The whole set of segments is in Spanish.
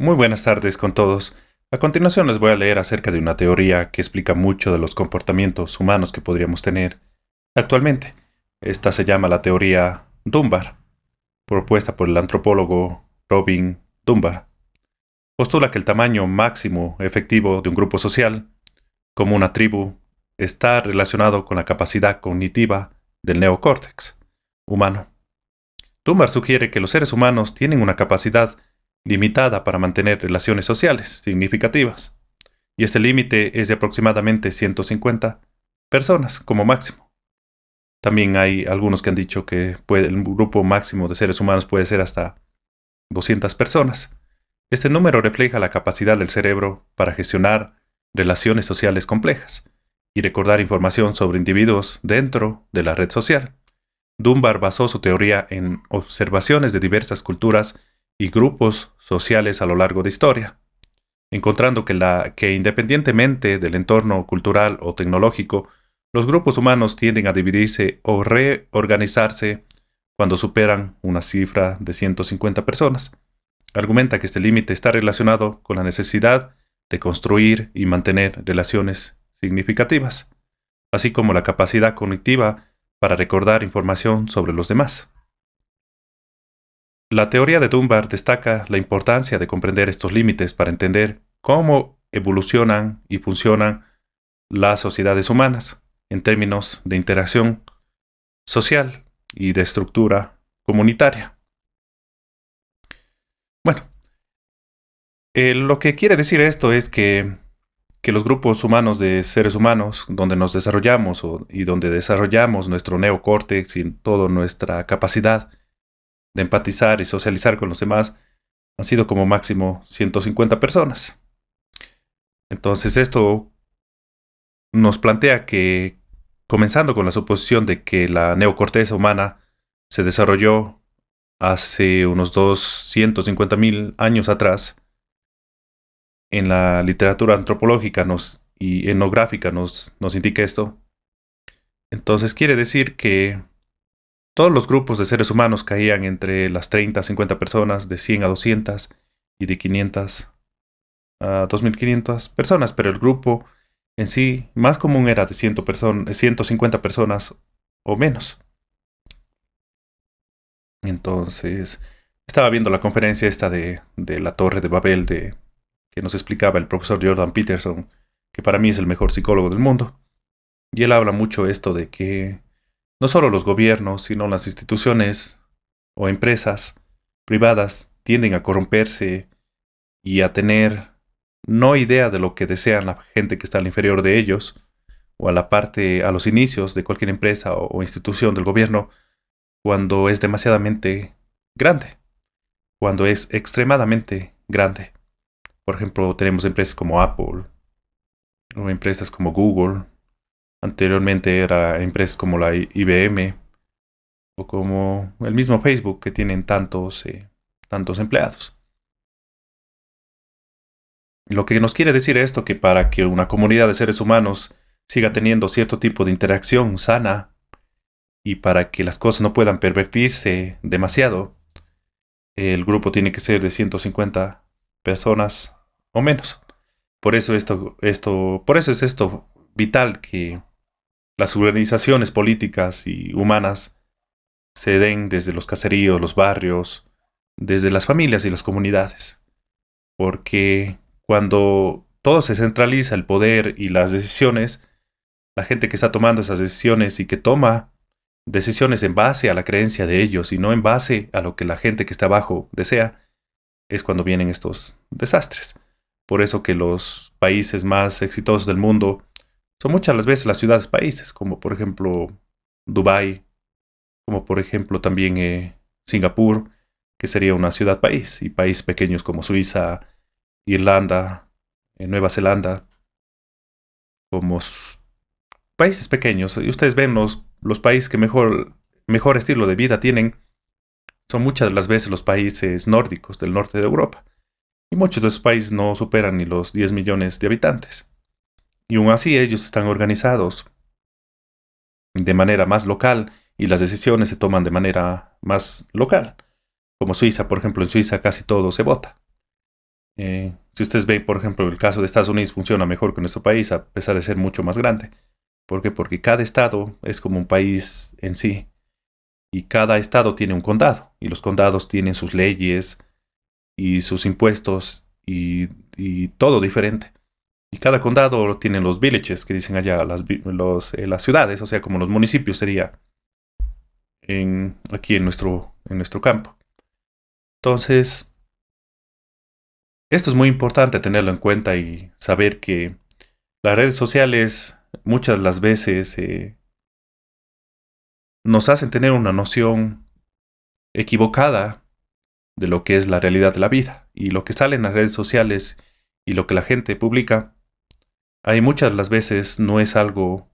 Muy buenas tardes con todos. A continuación les voy a leer acerca de una teoría que explica mucho de los comportamientos humanos que podríamos tener actualmente. Esta se llama la teoría Dunbar, propuesta por el antropólogo Robin Dunbar. Postula que el tamaño máximo efectivo de un grupo social, como una tribu, está relacionado con la capacidad cognitiva del neocórtex humano. Dunbar sugiere que los seres humanos tienen una capacidad limitada para mantener relaciones sociales significativas, y este límite es de aproximadamente 150 personas como máximo. También hay algunos que han dicho que el grupo máximo de seres humanos puede ser hasta 200 personas. Este número refleja la capacidad del cerebro para gestionar relaciones sociales complejas y recordar información sobre individuos dentro de la red social. Dunbar basó su teoría en observaciones de diversas culturas y grupos sociales a lo largo de historia, encontrando que independientemente del entorno cultural o tecnológico, los grupos humanos tienden a dividirse o reorganizarse cuando superan una cifra de 150 personas. Argumenta que este límite está relacionado con la necesidad de construir y mantener relaciones significativas, así como la capacidad cognitiva para recordar información sobre los demás. La teoría de Dunbar destaca la importancia de comprender estos límites para entender cómo evolucionan y funcionan las sociedades humanas en términos de interacción social y de estructura comunitaria. Bueno, lo que quiere decir esto es que los grupos humanos de seres humanos, donde nos desarrollamos y donde desarrollamos nuestro neocórtex y toda nuestra capacidad de empatizar y socializar con los demás, han sido como máximo 150 personas. Entonces esto nos plantea que, comenzando con la suposición de que la neocorteza humana se desarrolló hace unos 250.000 años atrás, en la literatura antropológica y etnográfica nos indica esto. Entonces quiere decir que todos los grupos de seres humanos caían entre las 30 a 50 personas, de 100 a 200 y de 500 a 2.500 personas, pero el grupo en sí más común era de 150 personas o menos. Entonces, estaba viendo la conferencia esta de la Torre de Babel que nos explicaba el profesor Jordan Peterson, que para mí es el mejor psicólogo del mundo. Y él habla mucho esto de que no solo los gobiernos, sino las instituciones o empresas privadas tienden a corromperse y a tener no idea de lo que desean la gente que está al inferior de ellos, o a los inicios de cualquier empresa o institución del gobierno, cuando es demasiadamente grande, cuando es extremadamente grande. Por ejemplo, tenemos empresas como Apple, o empresas como Google, anteriormente era empresas como la IBM, o como el mismo Facebook, que tienen tantos empleados. Lo que nos quiere decir esto que para que una comunidad de seres humanos siga teniendo cierto tipo de interacción sana y para que las cosas no puedan pervertirse demasiado, el grupo tiene que ser de 150 personas o menos. Por eso es esto vital que las organizaciones políticas y humanas se den desde los caseríos, los barrios, desde las familias y las comunidades. Porque cuando todo se centraliza, el poder y las decisiones, la gente que está tomando esas decisiones y que toma decisiones en base a la creencia de ellos y no en base a lo que la gente que está abajo desea, es cuando vienen estos desastres. Por eso que los países más exitosos del mundo son muchas las veces las ciudades países, como por ejemplo Dubái, como por ejemplo también Singapur, que sería una ciudad país, y países pequeños como Suiza, Irlanda, Nueva Zelanda, como países pequeños. Y ustedes ven los países que mejor estilo de vida tienen, son muchas de las veces los países nórdicos del norte de Europa. Y muchos de esos países no superan ni los 10 millones de habitantes. Y aún así ellos están organizados de manera más local y las decisiones se toman de manera más local. Como Suiza, por ejemplo, en Suiza casi todo se vota. Si ustedes ven, por ejemplo, el caso de Estados Unidos funciona mejor que nuestro país, a pesar de ser mucho más grande. ¿Por qué? Porque cada estado es como un país en sí. Y cada estado tiene un condado. Y los condados tienen sus leyes y sus impuestos y todo diferente. Y cada condado tiene los villages, que dicen allá, las ciudades, o sea, como los municipios sería aquí en nuestro campo. Entonces, esto es muy importante tenerlo en cuenta y saber que las redes sociales muchas de las veces nos hacen tener una noción equivocada de lo que es la realidad de la vida. Y lo que sale en las redes sociales y lo que la gente publica, hay muchas de las veces no es algo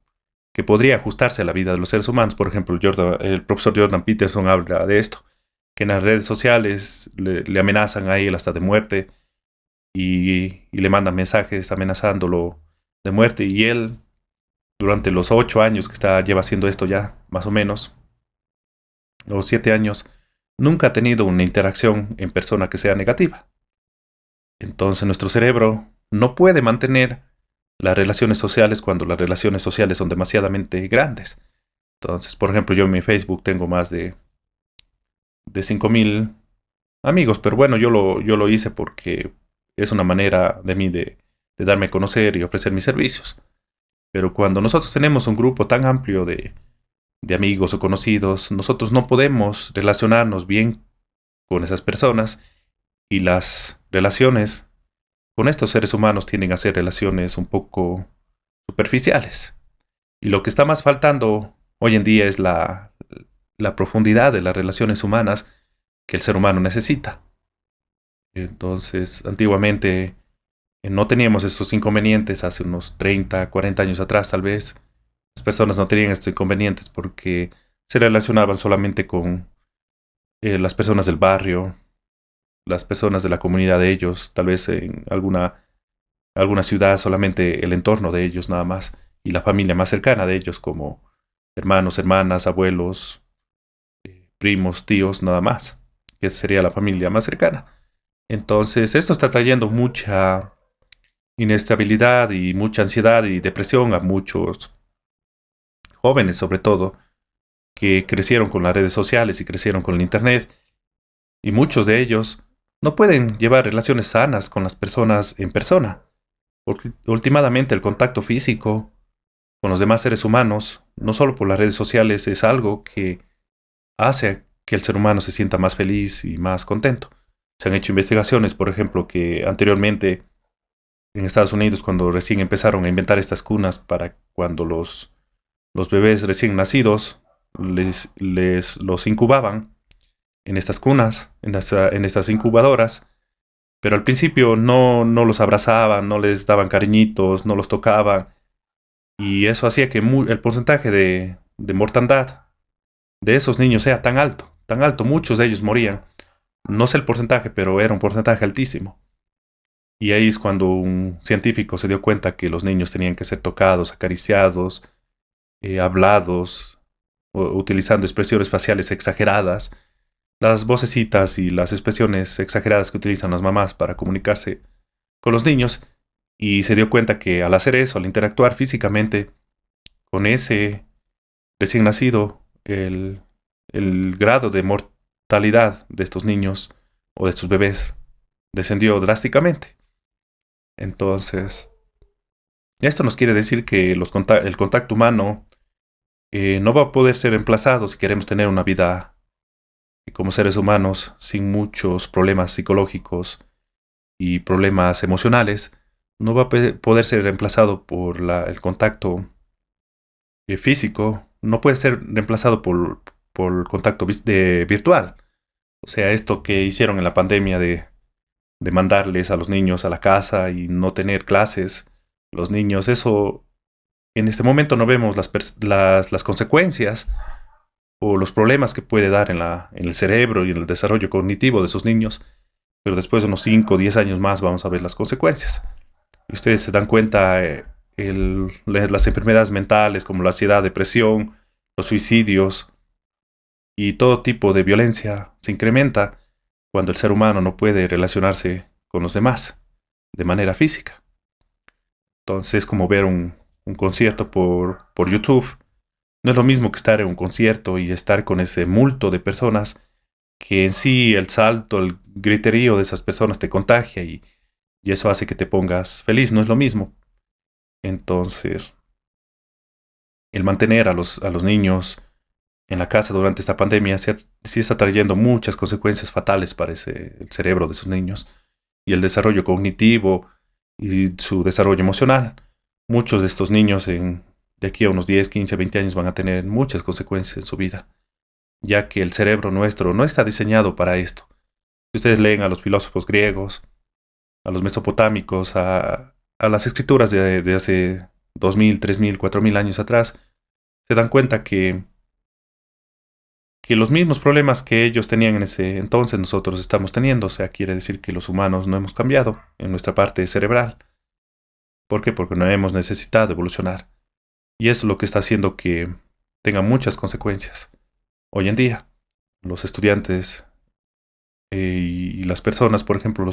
que podría ajustarse a la vida de los seres humanos. Por ejemplo, el profesor Jordan Peterson habla de esto, que en las redes sociales le amenazan a él hasta de muerte y le mandan mensajes amenazándolo de muerte. Y él, durante los 8 años que lleva haciendo esto ya, más o menos, o 7 años, nunca ha tenido una interacción en persona que sea negativa. Entonces nuestro cerebro no puede mantener las relaciones sociales cuando las relaciones sociales son demasiadamente grandes. Entonces, por ejemplo, yo en mi Facebook tengo más de 5.000 amigos, pero bueno, yo lo hice porque es una manera de mí de darme a conocer y ofrecer mis servicios. Pero cuando nosotros tenemos un grupo tan amplio de amigos o conocidos, nosotros no podemos relacionarnos bien con esas personas y las relaciones con estos seres humanos tienden a ser relaciones un poco superficiales. Y lo que está más faltando hoy en día es la profundidad de las relaciones humanas que el ser humano necesita. Entonces, antiguamente no teníamos estos inconvenientes, hace unos 30, 40 años atrás tal vez. Las personas no tenían estos inconvenientes porque se relacionaban solamente con las personas del barrio, las personas de la comunidad de ellos, tal vez en alguna ciudad solamente el entorno de ellos nada más y la familia más cercana de ellos como hermanos, hermanas, abuelos, primos, tíos, nada más, que sería la familia más cercana. Entonces, esto está trayendo mucha inestabilidad y mucha ansiedad y depresión a muchos jóvenes, sobre todo, que crecieron con las redes sociales y crecieron con el Internet, y muchos de ellos no pueden llevar relaciones sanas con las personas en persona, porque últimamente el contacto físico con los demás seres humanos, no solo por las redes sociales, es algo que hace que el ser humano se sienta más feliz y más contento. Se han hecho investigaciones, por ejemplo, que anteriormente en Estados Unidos, cuando recién empezaron a inventar estas cunas para cuando los bebés recién nacidos los incubaban en estas cunas, en estas incubadoras, pero al principio no los abrazaban, no les daban cariñitos, no los tocaban, y eso hacía que el porcentaje de mortandad de esos niños sea tan alto, muchos de ellos morían. No sé el porcentaje, pero era un porcentaje altísimo. Y ahí es cuando un científico se dio cuenta que los niños tenían que ser tocados, acariciados, hablados, utilizando expresiones faciales exageradas, las vocecitas y las expresiones exageradas que utilizan las mamás para comunicarse con los niños. Y se dio cuenta que al hacer eso, al interactuar físicamente con ese recién nacido, el grado de mortalidad de estos niños o de estos bebés descendió drásticamente. Entonces, esto nos quiere decir que el contacto humano no va a poder ser reemplazado si queremos tener una vida como seres humanos sin muchos problemas psicológicos y problemas emocionales. No va a poder ser reemplazado por el contacto físico, no puede ser reemplazado por el contacto virtual. O sea, esto que hicieron en la pandemia de mandarles a los niños a la casa y no tener clases, los niños, eso en este momento no vemos las consecuencias o los problemas que puede dar en el cerebro y en el desarrollo cognitivo de esos niños, pero después de unos 5 o 10 años más vamos a ver las consecuencias. Y ustedes se dan cuenta, las enfermedades mentales como la ansiedad, depresión, los suicidios y todo tipo de violencia se incrementa cuando el ser humano no puede relacionarse con los demás de manera física. Entonces es como ver un concierto por YouTube. No es lo mismo que estar en un concierto y estar con ese multo de personas que en sí el salto, el griterío de esas personas te contagia y eso hace que te pongas feliz. No es lo mismo. Entonces, el mantener a los niños en la casa durante esta pandemia sí está trayendo muchas consecuencias fatales para el cerebro de esos niños y el desarrollo cognitivo y su desarrollo emocional. Muchos de estos niños de aquí a unos 10, 15, 20 años van a tener muchas consecuencias en su vida, ya que el cerebro nuestro no está diseñado para esto. Si ustedes leen a los filósofos griegos, a los mesopotámicos, a las escrituras de hace 2000, 3000, 4000 años atrás, se dan cuenta que los mismos problemas que ellos tenían en ese entonces nosotros estamos teniendo. O sea, quiere decir que los humanos no hemos cambiado en nuestra parte cerebral. ¿Por qué? Porque no hemos necesitado evolucionar. Y eso es lo que está haciendo que tenga muchas consecuencias. Hoy en día, los estudiantes y las personas, por ejemplo,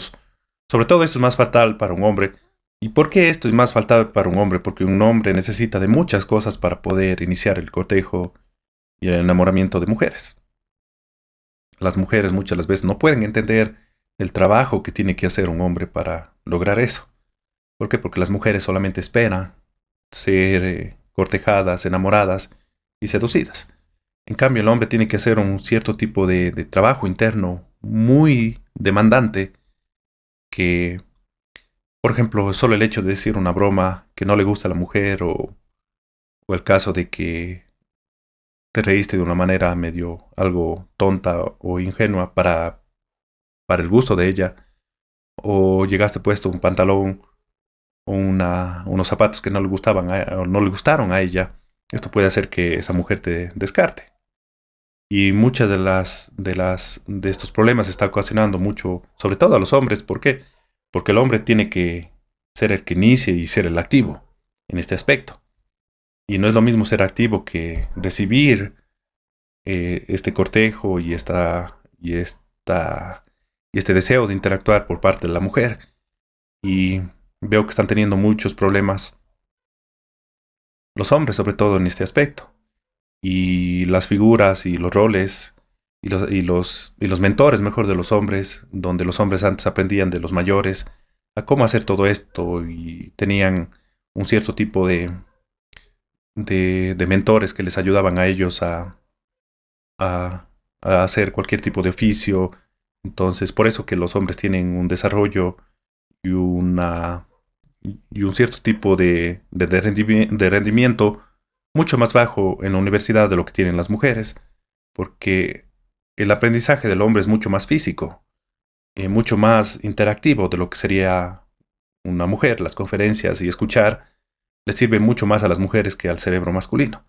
sobre todo esto es más fatal para un hombre. ¿Y por qué esto es más fatal para un hombre? Porque un hombre necesita de muchas cosas para poder iniciar el cortejo y el enamoramiento de mujeres. Las mujeres muchas las veces no pueden entender el trabajo que tiene que hacer un hombre para lograr eso. ¿Por qué? Porque las mujeres solamente esperan ser cortejadas, enamoradas y seducidas. En cambio, el hombre tiene que hacer un cierto tipo de trabajo interno muy demandante que, por ejemplo, solo el hecho de decir una broma que no le gusta a la mujer o el caso de que te reíste de una manera medio algo tonta o ingenua para el gusto de ella, o llegaste puesto un pantalón o unos zapatos que no le gustaban o no le gustaron a ella, esto puede hacer que esa mujer te descarte. Y muchas de estos problemas está ocasionando mucho, sobre todo a los hombres. ¿Por qué? Porque el hombre tiene que ser el que inicie y ser el activo en este aspecto. Y no es lo mismo ser activo que recibir este cortejo y este deseo de interactuar por parte de la mujer. Y veo que están teniendo muchos problemas los hombres, sobre todo en este aspecto. Y las figuras y los roles y los mentores, mejor, de los hombres, donde los hombres antes aprendían de los mayores a cómo hacer todo esto y tenían un cierto tipo de mentores que les ayudaban a ellos a, a hacer cualquier tipo de oficio. Entonces, por eso que los hombres tienen un desarrollo y y un cierto tipo de rendimiento mucho más bajo en la universidad de lo que tienen las mujeres, porque el aprendizaje del hombre es mucho más físico, mucho más interactivo de lo que sería una mujer. Las conferencias y escuchar les sirve mucho más a las mujeres que al cerebro masculino.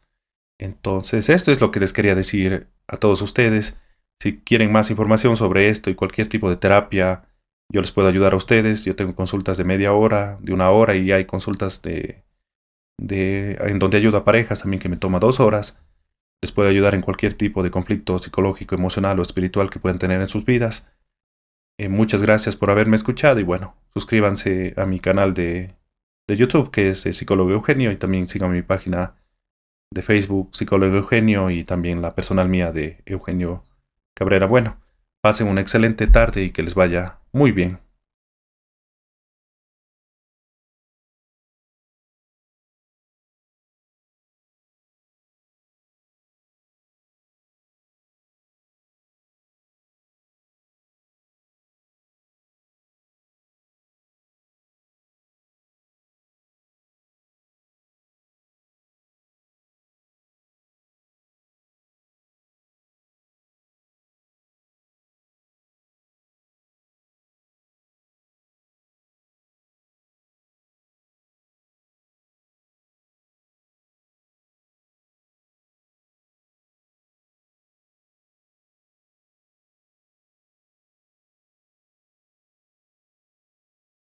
Entonces, esto es lo que les quería decir a todos ustedes. Si quieren más información sobre esto y cualquier tipo de terapia, yo les puedo ayudar a ustedes. Yo tengo consultas de media hora, de una hora, y hay consultas en donde ayudo a parejas también que me toma 2 horas. Les puedo ayudar en cualquier tipo de conflicto psicológico, emocional o espiritual que puedan tener en sus vidas. Muchas gracias por haberme escuchado y bueno, suscríbanse a mi canal de YouTube, que es Psicólogo Eugenio, y también sigan mi página de Facebook, Psicólogo Eugenio, y también la personal mía de Eugenio Cabrera. Bueno, pasen una excelente tarde y que les vaya muy bien.